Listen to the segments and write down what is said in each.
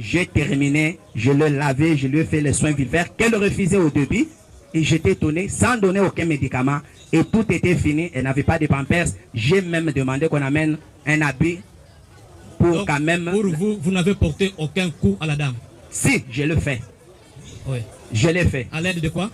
J'ai terminé, je l'ai lavé, je lui ai fait les soins vulvaires qu'elle refusait au début. Et j'étais étonné, sans donner aucun médicament. Et tout était fini, elle n'avait pas de pampers. J'ai même demandé qu'on amène un habit pour Donc, quand même... Pour vous, vous n'avez porté aucun coup à la dame? Si, je le fais. Oui. Je l'ai fait. À l'aide de quoi?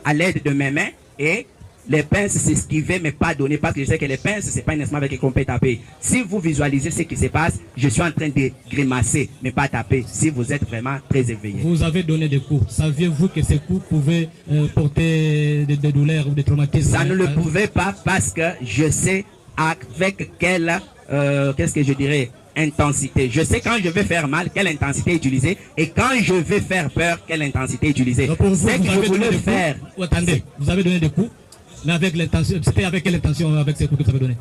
À l'aide de mes mains et les pinces s'esquivaient mais pas donner parce que je sais que les pinces c'est pas un instrument avec lequel on peut taper. Si vous visualisez ce qui se passe, je suis en train de grimacer mais pas taper si vous êtes vraiment très éveillé. Vous avez donné des coups. Saviez-vous que ces coups pouvaient porter des douleurs ou des traumatismes? Ça ne le pouvait pas parce que je sais avec quelle, qu'est-ce que je dirais, intensité. Je sais quand je vais faire mal, quelle intensité utiliser, et quand je vais faire peur, quelle intensité utiliser. C'est que je voulais faire. Attendez, vous avez donné des coups, mais avec l'intention, c'était avec quelle intention, avec ces coups que vous avez donné?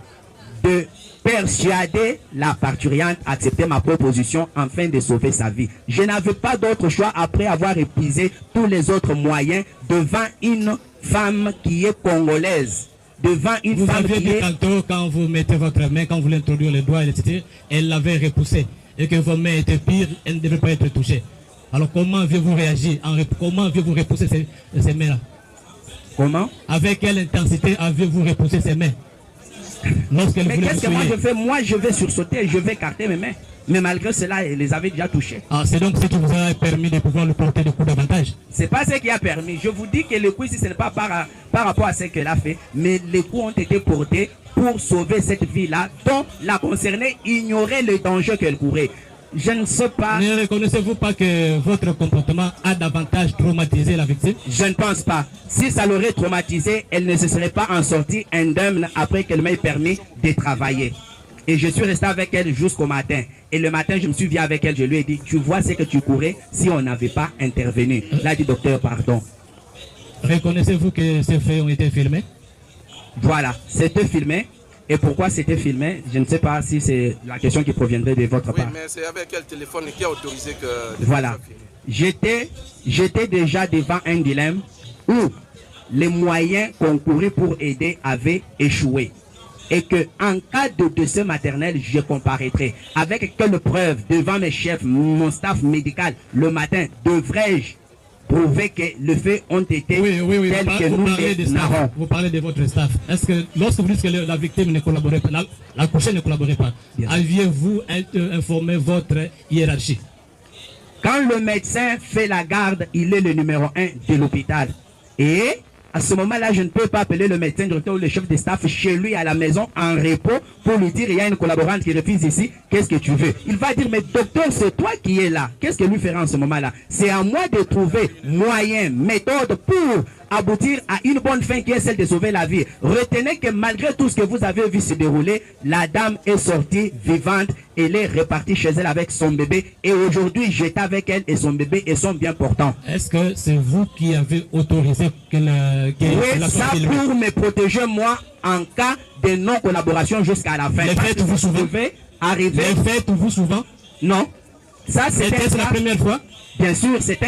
De persuader la parturiente à accepter ma proposition afin de sauver sa vie. Je n'avais pas d'autre choix après avoir épuisé tous les autres moyens devant une femme qui est congolaise. Devant une vous femme aviez qui dit est... tantôt, quand vous mettez votre main, quand vous voulez introduire les doigts, etc., elle l'avait repoussé. Et que vos mains étaient pires, elles ne devaient pas être touchées. Alors comment avez-vous réagi? Comment avez-vous repoussé ces mains-là? Comment? Avec quelle intensité avez-vous repoussé ces mains? Mais qu'est-ce que moi je fais? Moi je vais sursauter, je vais écarter mes mains. Mais malgré cela, elle les avait déjà touchés. Ah, c'est donc ce qui vous a permis de pouvoir lui porter des coups d'avantage? C'est pas ce qui a permis. Je vous dis que le coup ici, ce n'est pas par rapport à ce qu'elle a fait, mais les coups ont été portés pour sauver cette vie-là, dont la concernée ignorait le danger qu'elle courait. Je ne sais pas. Ne reconnaissez-vous pas que votre comportement a davantage traumatisé la victime? Je ne pense pas. Si ça l'aurait traumatisé, elle ne se serait pas en sortie indemne après qu'elle m'ait permis de travailler. Et je suis resté avec elle jusqu'au matin. Et le matin, je me suis vu avec elle, je lui ai dit, tu vois ce que tu courais si on n'avait pas intervenu. Là, dit docteur, pardon. Reconnaissez-vous que ces faits ont été filmés? Voilà, c'était filmé. Et pourquoi c'était filmé? Je ne sais pas si c'est la question qui proviendrait de votre part. Oui, mais c'est avec quel téléphone qui a autorisé que... Voilà. J'étais déjà devant un dilemme où les moyens concourus pour aider avaient échoué. Et que en cas de décès maternel, je comparaîtrai. Avec quelle preuve devant mes chefs, mon staff médical, le matin, devrais-je prouver que les faits ont été tels que nous les narrons? Vous parlez de votre staff. Est-ce que lorsque vous dites que la victime ne collaborait pas, la couchée ne collaborait pas, aviez-vous informé votre hiérarchie? Quand le médecin fait la garde, il est le numéro 1 de l'hôpital. Et à ce moment-là, je ne peux pas appeler le médecin directeur ou le chef de staff chez lui à la maison en repos pour lui dire il y a une collaborante qui refuse ici, qu'est-ce que tu veux? Il va dire mais docteur, c'est toi qui es là. Qu'est-ce que lui fera en ce moment-là? C'est à moi de trouver moyens, méthodes pour aboutir à une bonne fin qui est celle de sauver la vie. Retenez que malgré tout ce que vous avez vu se dérouler, la dame est sortie vivante, elle est repartie chez elle avec son bébé et aujourd'hui j'étais avec elle et son bébé et sont bien portants. Est-ce que c'est vous qui avez autorisé qu'elle oui, ça pour me protéger moi en cas de non-collaboration jusqu'à la fin. Les faites-vous souvent? Arriver. Les faites-vous souvent? Non. Ça c'était la première fois? Bien sûr, c'est un